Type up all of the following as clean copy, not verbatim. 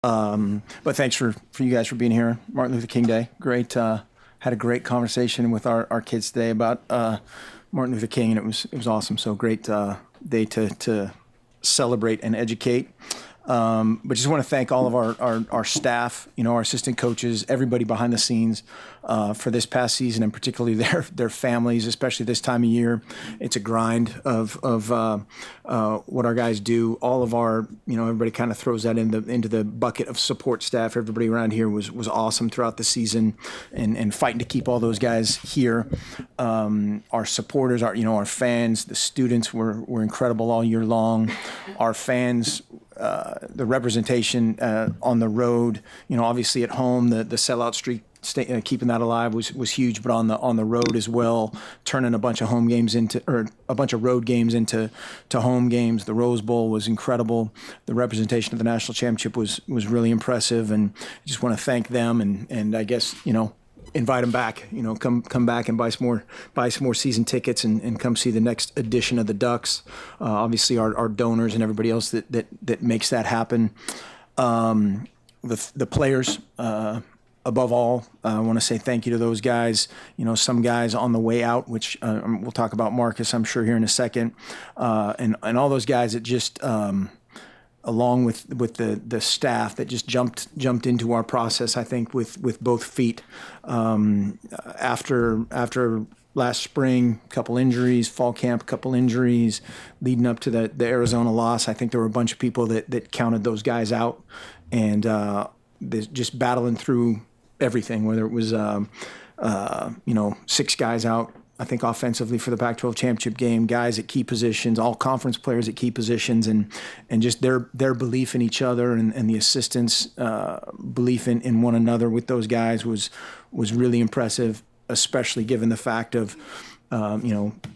But thanks for you guys for being here. Martin Luther King Day. Great. Had a great conversation with our kids today about Martin Luther King, and it was awesome. So great day to celebrate and educate. But just want to thank all of our staff, our assistant coaches, everybody behind the scenes for this past season, and particularly their families, especially this time of year. It's a grind of what our guys do. All of our, everybody kind of throws that into the bucket of support staff. Everybody around here was awesome throughout the season, and fighting to keep all those guys here. Our supporters, our fans, the students were incredible all year long. Our fans. The representation on the road, obviously at home, the sellout streak, keeping that alive was huge, but on the road as well, turning a bunch of road games into home games. The Rose Bowl was incredible. The representation of the national championship was really impressive, and I just want to thank them and I guess invite them back. Come back and buy some more season tickets and come see the next edition of the Ducks. Obviously, our donors and everybody else that makes that happen. The players, above all, I want to say thank you to those guys. Some guys on the way out, which we'll talk about Marcus, I'm sure, here in a second, and all those guys that just. Along with the staff that just jumped into our process, I think with both feet. After last spring, couple injuries, fall camp, couple injuries, leading up to the Arizona loss, I think there were a bunch of people that counted those guys out, and just battling through everything, whether it was 6 guys out. I think offensively for the Pac-12 championship game, guys at key positions, all conference players at key positions, and just their belief in each other and the assistants' belief in one another with those guys was really impressive, especially given the fact of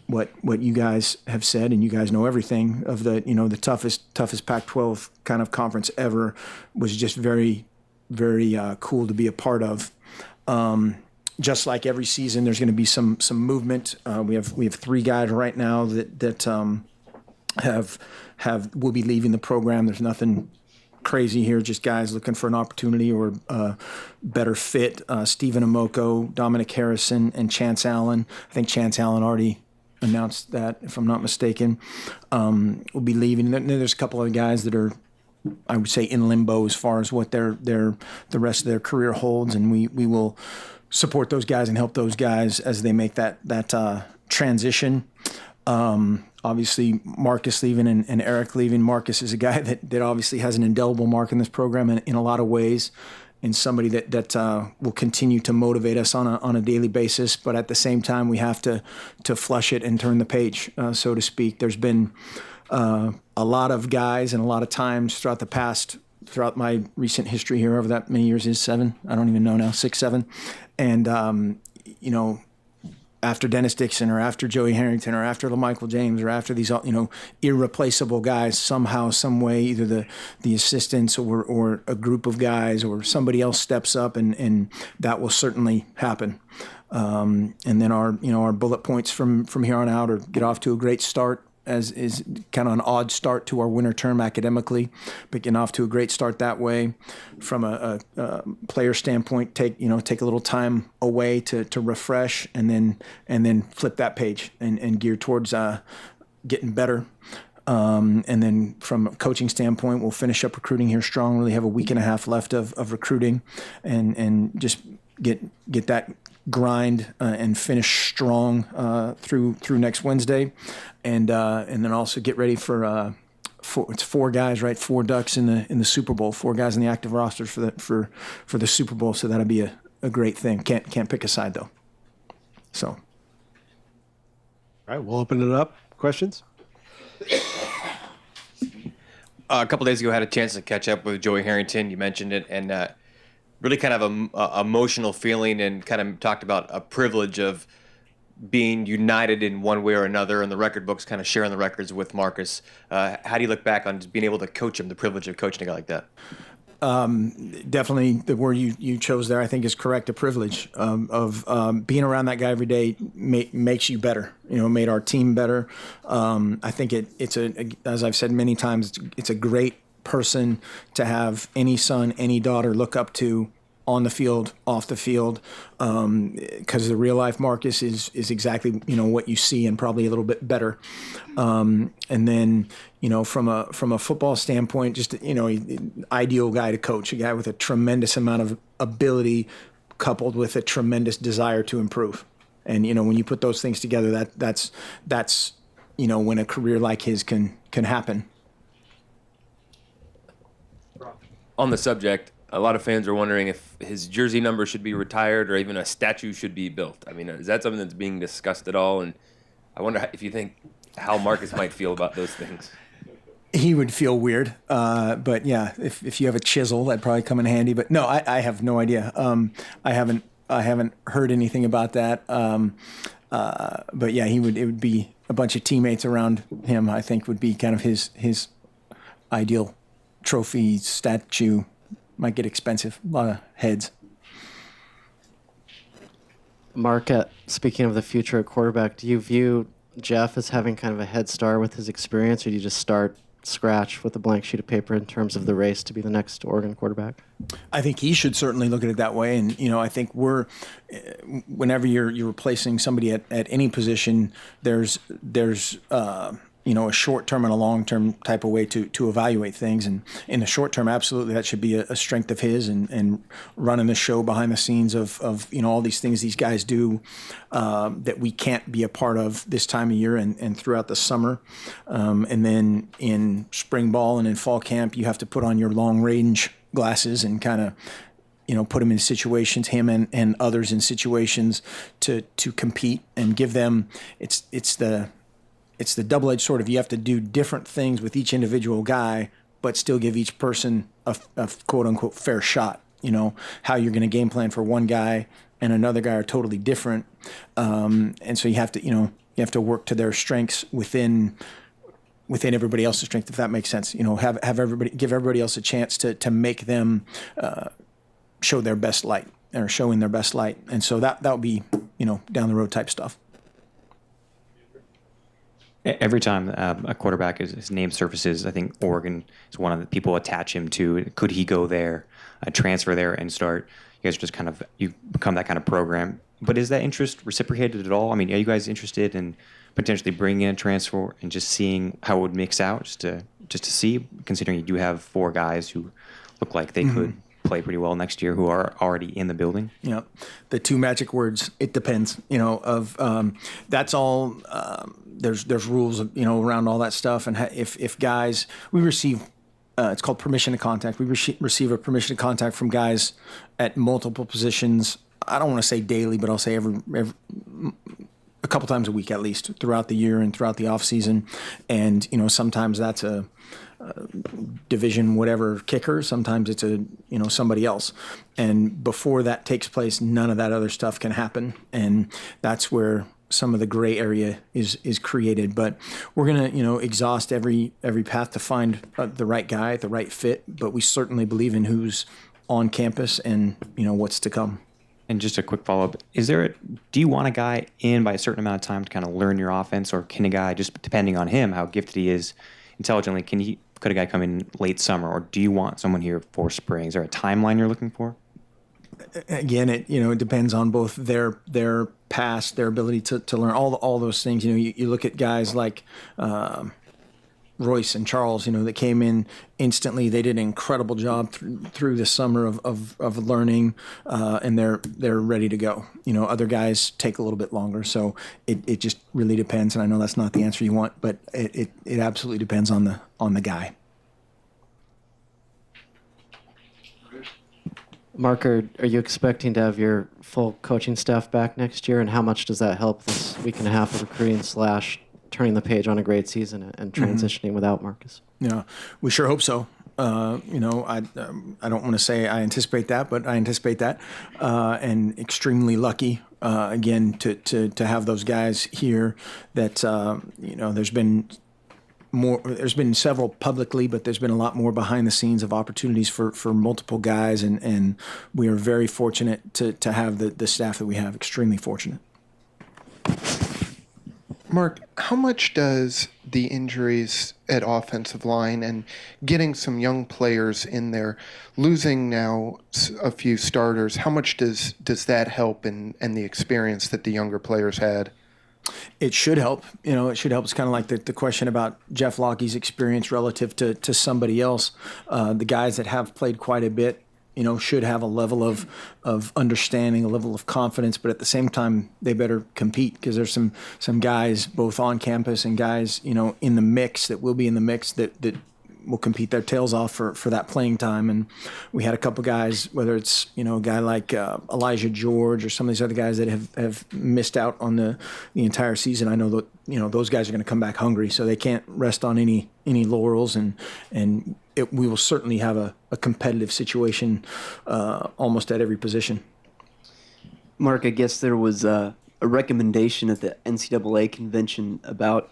what you guys have said, and you guys know everything of the toughest Pac-12 kind of conference ever. Was just very, very cool to be a part of. Just like every season, there's going to be some movement. We have 3 guys right now that will be leaving the program. There's nothing crazy here, just guys looking for an opportunity or better fit. Stephen Amoko, Dominic Harrison, and Chance Allen. I think Chance Allen already announced that, if I'm not mistaken. Will be leaving. Then there's a couple of guys that are, I would say, in limbo as far as what the rest of their career holds, and we will support those guys and help those guys as they make that transition. Obviously, Marcus leaving and Eric leaving. Marcus is a guy that obviously has an indelible mark in this program in a lot of ways, and somebody that will continue to motivate us on a daily basis. But at the same time, we have to flush it and turn the page, so to speak. There's been a lot of guys and a lot of times throughout my recent history here over that many years, is 7, I don't even know now, 6, 7. And, after Dennis Dixon or after Joey Harrington or after LaMichael James or after these, irreplaceable guys, somehow, some way, either the assistants or a group of guys or somebody else steps up, and that will certainly happen. And then our bullet points from here on out are get off to a great start, as is kind of an odd start to our winter term academically, but getting off to a great start that way. From a player standpoint, take a little time away to refresh, and then flip that page and gear towards getting better. And then from a coaching standpoint, we'll finish up recruiting here strong. Really have a week and a half left of recruiting, and just get that grind and finish strong through next Wednesday, and then also get ready for it's 4 guys, right? 4 Ducks in the Super Bowl, 4 guys in the active rosters for the Super Bowl. So that'll be a great thing. Can't pick a side though. So, all right, we'll open it up. Questions? A couple days ago, I had a chance to catch up with Joey Harrington. You mentioned it, and really kind of a emotional feeling, and kind of talked about a privilege of being united in one way or another, and the record books kind of sharing the records with Marcus. How do you look back on just being able to coach him, the privilege of coaching a guy like that? Definitely the word you chose there, I think, is correct. A privilege of being around that guy every day makes you better. Made our team better. I think it's as I've said many times, it's a great person to have any son, any daughter look up to on the field, off the field, because the real life Marcus is exactly what you see and probably a little bit better. And then from a football standpoint, just ideal guy to coach, a guy with a tremendous amount of ability coupled with a tremendous desire to improve. And when you put those things together, that's when a career like his can happen. On the subject, a lot of fans are wondering if his jersey number should be retired or even a statue should be built. I mean, is that something that's being discussed at all? And I wonder if you think how Marcus might feel about those things. He would feel weird, but yeah, if you have a chisel, that'd probably come in handy. But no, I have no idea. I haven't heard anything about that. But yeah, it would be a bunch of teammates around him. I think would be kind of his ideal trophy statue. Might get expensive. A lot of heads. Mark, speaking of the future at quarterback, do you view Jeff as having kind of a head start with his experience, or do you just start scratch with a blank sheet of paper in terms of the race to be the next Oregon quarterback? I think he should certainly look at it that way. And, I think whenever you're replacing somebody at any position, there's a short-term and a long-term type of way to evaluate things. And in the short term, absolutely, that should be a strength of his and running the show behind the scenes of all these things these guys do that we can't be a part of this time of year and throughout the summer. And then in spring ball and in fall camp, you have to put on your long-range glasses and kind of put him in situations, him and others in situations to compete and give them it's the double-edged sword of you have to do different things with each individual guy, but still give each person a quote-unquote fair shot. How you're going to game plan for one guy and another guy are totally different. And so you have to work to their strengths within everybody else's strength, if that makes sense. Give everybody else a chance to make them show their best light or showing their best light. And so that would be, down the road type stuff. Every time a quarterback his name surfaces, I think Oregon is one of the people attach him to. Could he go there, transfer there, and start? You guys are just you become that kind of program. But is that interest reciprocated at all? I mean, are you guys interested in potentially bringing in a transfer and just seeing how it would mix out, just to see, considering you do have 4 guys who look like they could play pretty well next year who are already in the building? Yeah, the 2 magic words, it depends, that's all. There's rules, around all that stuff. And if guys, we receive, it's called permission to contact. We receive a permission to contact from guys at multiple positions. I don't want to say daily, but I'll say every a couple times a week at least throughout the year and throughout the off season. And, sometimes that's a division whatever kicker, sometimes it's somebody else, and before that takes place, none of that other stuff can happen, and that's where some of the gray area is created. But we're gonna exhaust every path to find the right guy, the right fit, but we certainly believe in who's on campus and what's to come. And just a quick follow-up, do you want a guy in by a certain amount of time to kind of learn your offense, or can a guy, just depending on him, how gifted he is intelligently, could a guy come in late summer, or do you want someone here for spring? Is there a timeline you're looking for? Again, it depends on both their past, their ability to learn all those things. You look at guys like Royce and Charles, that came in instantly. They did an incredible job through the summer of learning, and they're ready to go. Other guys take a little bit longer, so it just really depends. And I know that's not the answer you want, but it absolutely depends on the guy. Mark, are you expecting to have your full coaching staff back next year, and how much does that help this week and a half of recruiting / turning the page on a great season and transitioning without Marcus? Yeah, we sure hope so. I don't want to say I anticipate that, but I anticipate that, and extremely lucky again to have those guys here. That there's been several publicly, but there's been a lot more behind the scenes of opportunities for multiple guys, and we are very fortunate to have the staff that we have. Extremely fortunate. Mark, how much does the injuries at offensive line and getting some young players in there, losing now a few starters, how much does that help in the experience that the younger players had? It should help. It should help. It's kind of like the question about Jeff Lockie's experience relative to somebody else. The guys that have played quite a bit, should have a level of understanding, a level of confidence, but at the same time, they better compete because there's some guys both on campus and guys, in the mix that will be in the mix that will compete their tails off for that playing time. And we had a couple guys, whether it's, a guy like Elijah George or some of these other guys that have missed out on the entire season. I know that, those guys are going to come back hungry, so they can't rest on any laurels. And we will certainly have a competitive situation almost at every position. Mark, I guess there was a recommendation at the NCAA convention about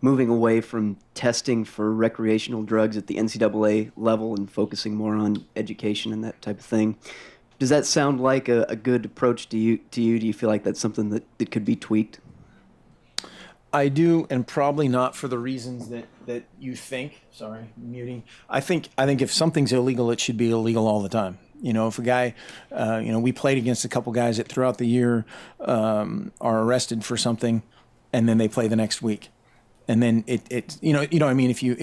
moving away from testing for recreational drugs at the NCAA level and focusing more on education and that type of thing. Does that sound like a good approach to you? Do you feel like that's something that could be tweaked? I do, and probably not for the reasons that you think. Sorry, muting. I think if something's illegal, it should be illegal all the time. If a guy, we played against a couple guys that throughout the year are arrested for something, and then they play the next week, and then it what I mean. If you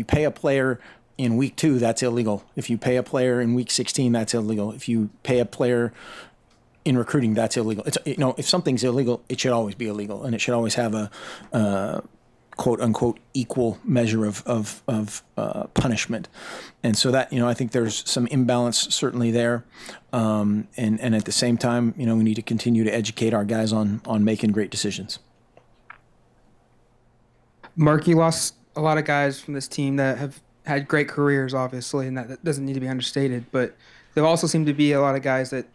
pay a player in week 2, that's illegal. If you pay a player in week 16, that's illegal. If you pay a player in recruiting, that's illegal. It's if something's illegal, it should always be illegal, and it should always have a quote unquote equal measure of punishment. And so that I think there's some imbalance certainly there, and at the same time we need to continue to educate our guys on making great decisions. Mark, you lost a lot of guys from this team that have had great careers, obviously, and that doesn't need to be understated. But there also seem to be a lot of guys that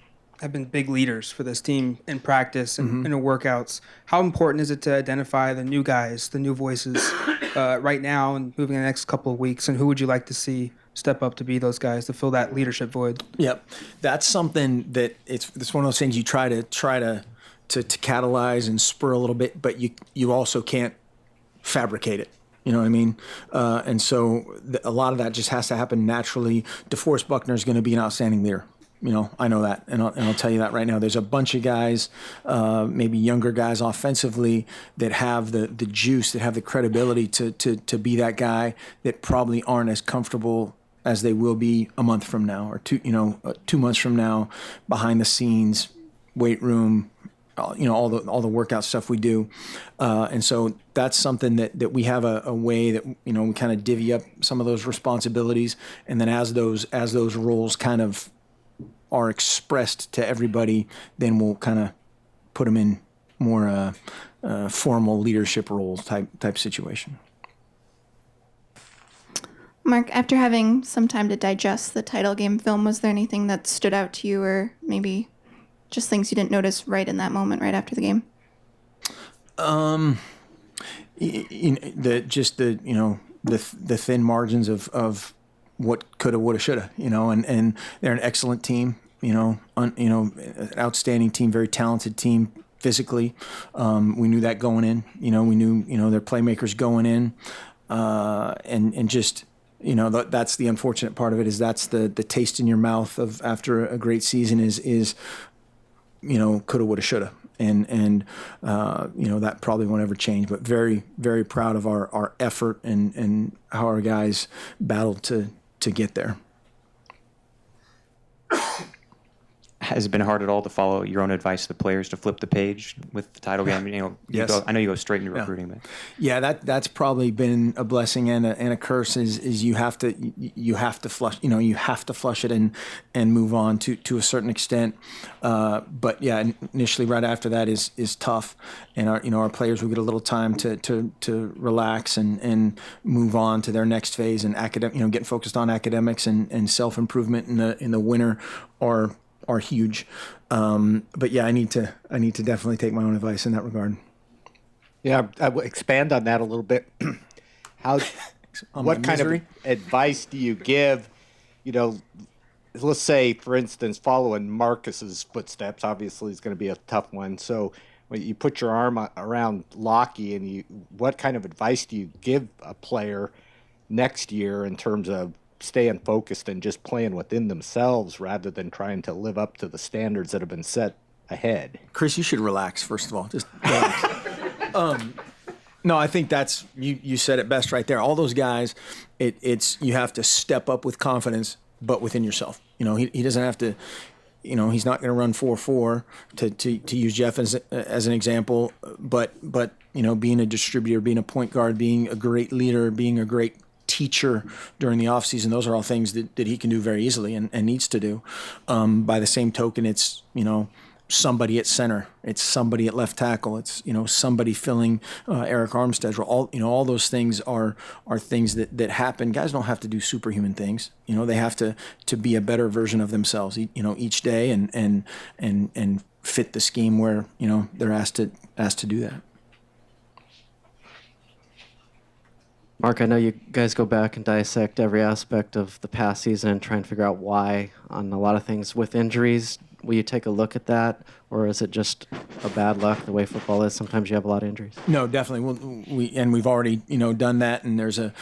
have been big leaders for this team in practice and in workouts. How important is it to identify the new guys, the new voices right now and moving in the next couple of weeks? And who would you like to see step up to be those guys to fill that leadership void? Yep. That's something that it's one of those things you try to catalyze and spur a little bit, but you also can't fabricate it. You know what I mean? And so a lot of that just has to happen naturally. DeForest Buckner is going to be an outstanding leader. I know that, and I'll tell you that right now. There's a bunch of guys, maybe younger guys offensively, that have the juice, that have the credibility to be that guy, that probably aren't as comfortable as they will be a month from now or 2 months from now, behind the scenes, weight room, all the workout stuff we do, and so that's something that we have a way that we kind of divvy up some of those responsibilities, and then as those roles kind of are expressed to everybody, then we'll kind of put them in more formal leadership roles type situation. Mark, after having some time to digest the title game film, was there anything that stood out to you, or maybe just things you didn't notice right in that moment, right after the game? The thin margins of what coulda, woulda, shoulda, and they're an excellent team, an outstanding team, very talented team physically. We knew that going in. We knew, their playmakers going in, and just. That's the unfortunate part of it, is that's the taste in your mouth of after a great season is coulda, woulda, shoulda. And that probably won't ever change, but very, very proud of our effort and how our guys battled to get there. Has it been hard at all to follow your own advice to the players to flip the page with the title game? Yes. I know you go straight into recruiting, but that's probably been a blessing and a curse. Is you have to flush you have to flush it and move on to a certain extent. But yeah, initially right after that is tough, and our players will get a little time to relax and move on to their next phase, and getting focused on academics and self improvement in the winter are huge. But yeah, I need to definitely take my own advice in that regard. Yeah, I will expand on that a little bit. What kind of advice do you give, let's say, for instance, following Marcus's footsteps, obviously is going to be a tough one. So when you put your arm around Lockie, and what kind of advice do you give a player next year in terms of staying focused and just playing within themselves rather than trying to live up to the standards that have been set ahead? Chris, you should relax, first of all. Just relax. No, I think that's you said it best right there. All those guys, it's you have to step up with confidence, but within yourself. He doesn't have to. He's not going to run 4.4 to use Jeff as an example. But being a distributor, being a point guard, being a great leader, being a great teacher during the offseason, those are all things that he can do very easily and needs to do. By the same token, it's somebody at center, it's somebody at left tackle, it's somebody filling Eric Armstead's role. All those things are things that happen. Guys don't have to do superhuman things. They have to be a better version of themselves each day and fit the scheme where they're asked to do that. Mark, I know you guys go back and dissect every aspect of the past season and try and figure out why on a lot of things with injuries. Will you take a look at that, or is it just a bad luck the way football is? Sometimes you have a lot of injuries. No, definitely. We've already done that, and there's a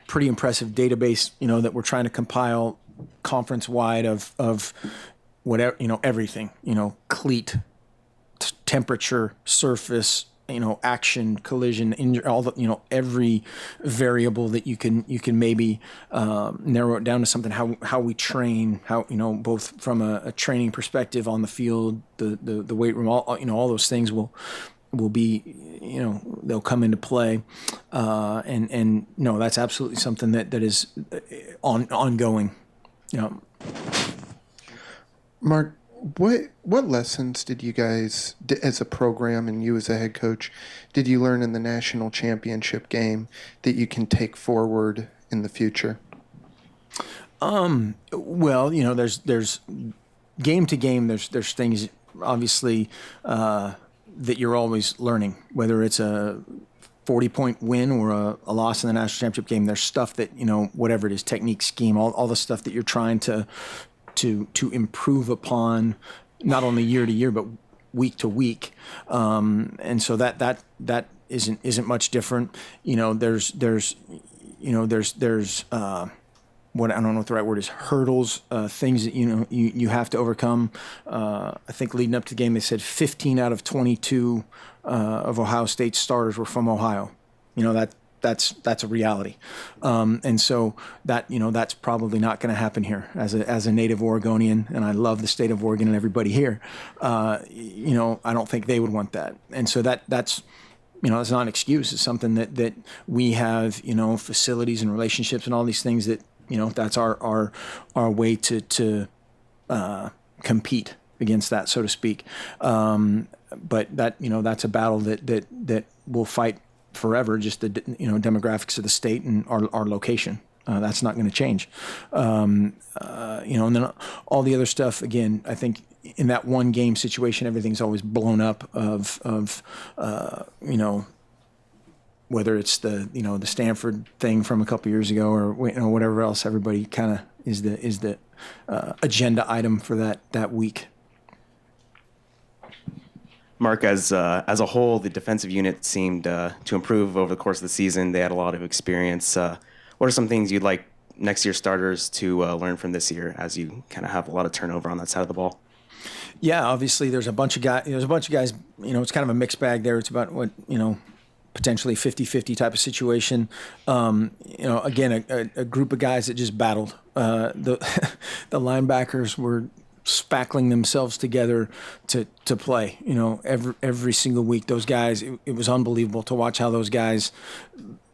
pretty impressive database that we're trying to compile conference wide of whatever everything cleat, temperature, surface, action, collision, injury, all the, every variable that you can maybe narrow it down to something. How we train, how both from a training perspective on the field, the weight room, all those things will be they'll come into play, and no, that's absolutely something that is ongoing. Mark, what lessons did you guys, as a program and you as a head coach, did you learn in the national championship game that you can take forward in the future? Well, there's game to game. There's things obviously that you're always learning, whether it's a 40-point win or a loss in the national championship game. There's stuff that whatever it is, technique, scheme, all the stuff that you're trying to improve upon, not only year to year but week to week, and so that isn't much different. There's what I don't know what the right word is, hurdles, things that you have to overcome. I think leading up to the game, they said 15 out of 22 of Ohio State's starters were from Ohio. That's a reality, and so that's probably not going to happen here. As a native Oregonian, and I love the state of Oregon and everybody here, I don't think they would want that, and so that's it's not an excuse. It's something that we have, facilities and relationships and all these things that that's our way to compete against that, so to speak. But that's a battle that we'll fight forever, just the demographics of the state and our location. That's not going to change. And then all the other stuff, again, I think in that one game situation, everything's always blown up of whether it's the Stanford thing from a couple years ago or whatever else. Everybody kind of is the agenda item for that week. Mark, as a whole, the defensive unit seemed to improve over the course of the season. They had a lot of experience. What are some things you'd like next year's starters to learn from this year, as you kind of have a lot of turnover on that side of the ball? Yeah, obviously there's a bunch of guys. It's kind of a mixed bag there. It's about potentially 50-50 type of situation. Again, a group of guys that just battled. The linebackers were spackling themselves together to play. Every single week, those guys. It was unbelievable to watch how those guys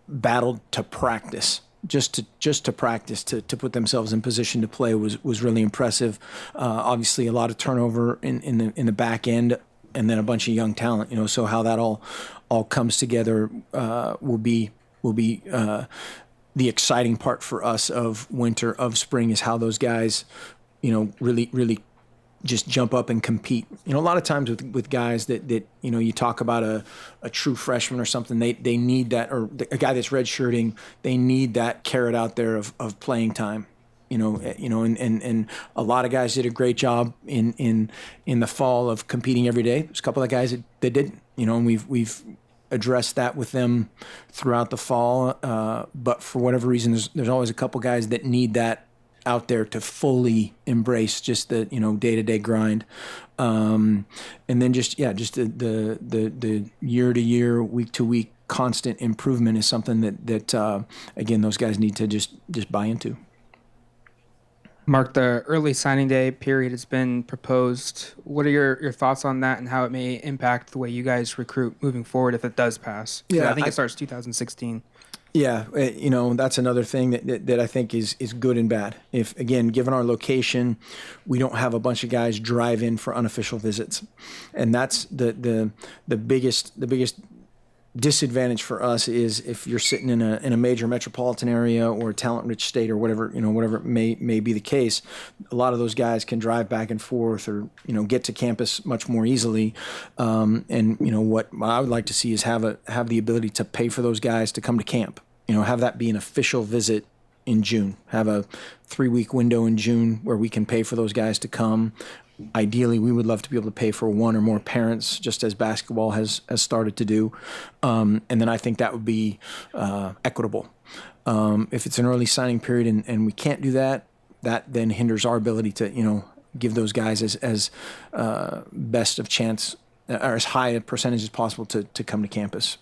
battled to practice. Just to practice, to put themselves in position to play was really impressive. Obviously, a lot of turnover in the back end, and then a bunch of young talent. So how that all comes together will be the exciting part for us of winter, of spring, is how those guys really just jump up and compete. A lot of times with guys that you talk about a true freshman or something, they need that, or a guy that's redshirting, they need that carrot out there of playing time. and a lot of guys did a great job in the fall of competing every day. There's a couple of guys that didn't, and we've addressed that with them throughout the fall. But for whatever reason, there's always a couple guys that need that out there to fully embrace just the day-to-day grind, and then just the year-to-year, week-to-week constant improvement is something that again those guys need to just buy into. Mark, the early signing day period has been proposed. What are your thoughts on that and how it may impact the way you guys recruit moving forward if it does pass? Yeah, I think it starts 2016. Yeah, that's another thing that I think is good and bad. If, again, given our location, we don't have a bunch of guys drive in for unofficial visits. And that's the biggest disadvantage for us is if you're sitting in a major metropolitan area or a talent-rich state or whatever it may be the case, a lot of those guys can drive back and forth or get to campus much more easily. And what I would like to see is have the ability to pay for those guys to come to camp. Have that be an official visit in June. Have a 3-week window in June where we can pay for those guys to come. Ideally, we would love to be able to pay for one or more parents, just as basketball has started to do. And then I think that would be equitable. If it's an early signing period and we can't do that, that then hinders our ability to, give those guys as best of chance or as high a percentage as possible to come to campus.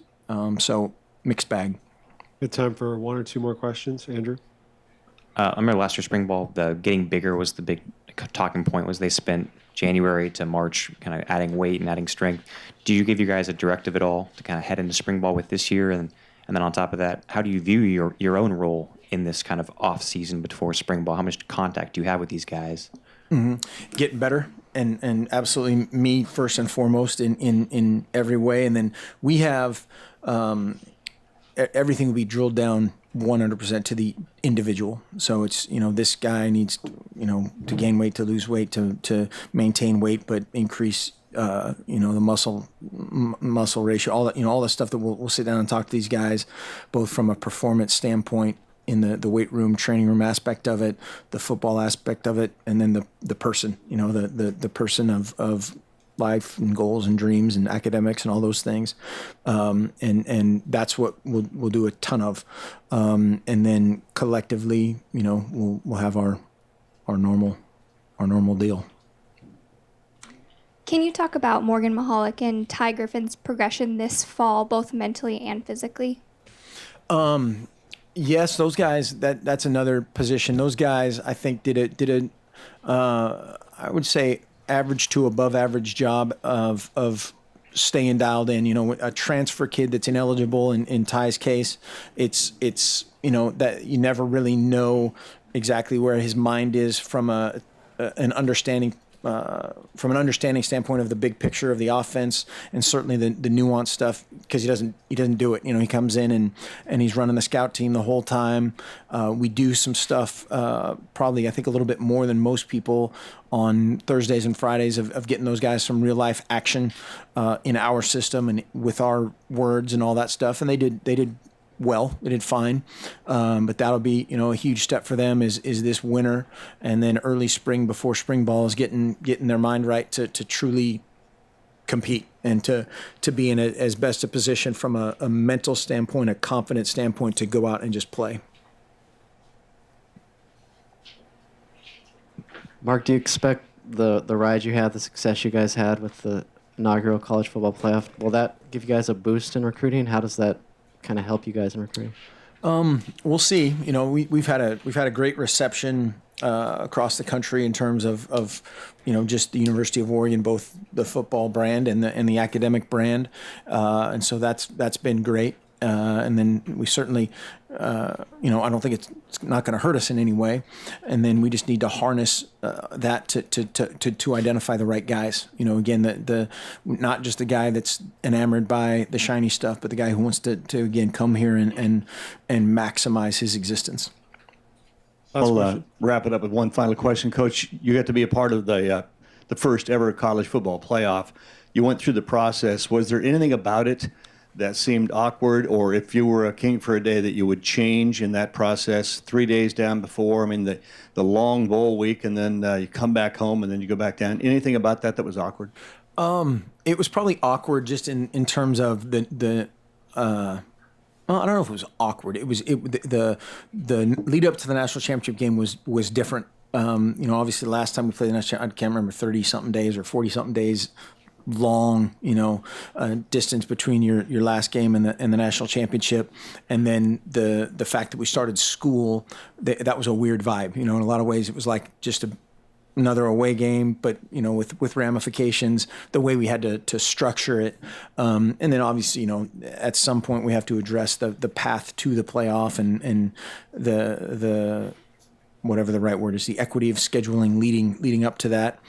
So mixed bag. Good time for one or two more questions, Andrew. I remember last year spring ball, the getting bigger was the big talking point. Was they spent January to March kind of adding weight and adding strength. Do you give you guys a directive at all to kind of head into spring ball with this year? And then on top of that, how do you view your own role in this kind of off season before spring ball? How much contact do you have with these guys? Mm-hmm. Getting better. And absolutely me first and foremost in every way. And then we have everything will be drilled down 100% to the individual. So it's, this guy needs, to gain weight, to lose weight, to maintain weight, but increase, the muscle ratio, all that, all the stuff that we'll sit down and talk to these guys, both from a performance standpoint in the weight room, training room aspect of it, the football aspect of it, and then the person, the person of life and goals and dreams and academics and all those things. And that's what we'll do a ton of. And then collectively, we'll have our normal deal. Can you talk about Morgan Mahalik and Ty Griffin's progression this fall, both mentally and physically? Yes, those guys, that's another position. Those guys, I think, did a I would say average to above average job of staying dialed in. A transfer kid that's ineligible in Ty's case, it's that you never really know exactly where his mind is from an understanding standpoint of the big picture of the offense, and certainly the nuanced stuff, because he doesn't do it. He comes in and he's running the scout team the whole time. We do some stuff, probably I think a little bit more than most people on Thursdays and Fridays of getting those guys some real life action in our system and with our words and all that stuff. And they did well. They did fine, but that'll be a huge step for them is this winter, and then early spring before spring ball is getting their mind right to truly compete and to be in as best a position from a mental standpoint, a confident standpoint, to go out and just play. Mark, do you expect the ride you had, the success you guys had with the inaugural college football playoff, will that give you guys a boost in recruiting? How does that kind of help you guys in recruiting? We'll see. We've had a great reception across the country in terms of just the University of Oregon, both the football brand and the academic brand, and so that's been great. And then we certainly, I don't think it's not going to hurt us in any way. And then we just need to harness that to identify the right guys. Again, the not just the guy that's enamored by the shiny stuff, but the guy who wants to again come here and maximize his existence. I'll wrap it up with one final question, Coach. You got to be a part of the first ever college football playoff. You went through the process. Was there anything about it that seemed awkward, or if you were a king for a day that you would change in that process 3 days down before? I mean, the long bowl week, and then you come back home, and then you go back down. Anything about that was awkward? It was probably awkward just in terms of the well, I don't know if it was awkward. The lead up to the national championship game was different. Obviously the last time we played the national, I can't remember 30-something days or 40-something days long, distance between your last game and the national championship, and then the fact that we started school, that was a weird vibe. In a lot of ways, it was like just another away game, but with ramifications, the way we had to structure it, and then obviously at some point we have to address the path to the playoff and the whatever the right word is, the equity of scheduling leading up to that.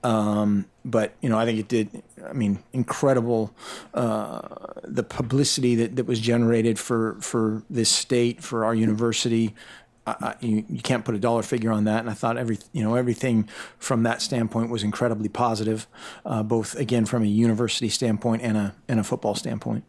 But I think it did. I mean, incredible the publicity that was generated for this state, for our university. You can't put a dollar figure on that, and I thought everything from that standpoint was incredibly positive, both again from a university standpoint and a football standpoint.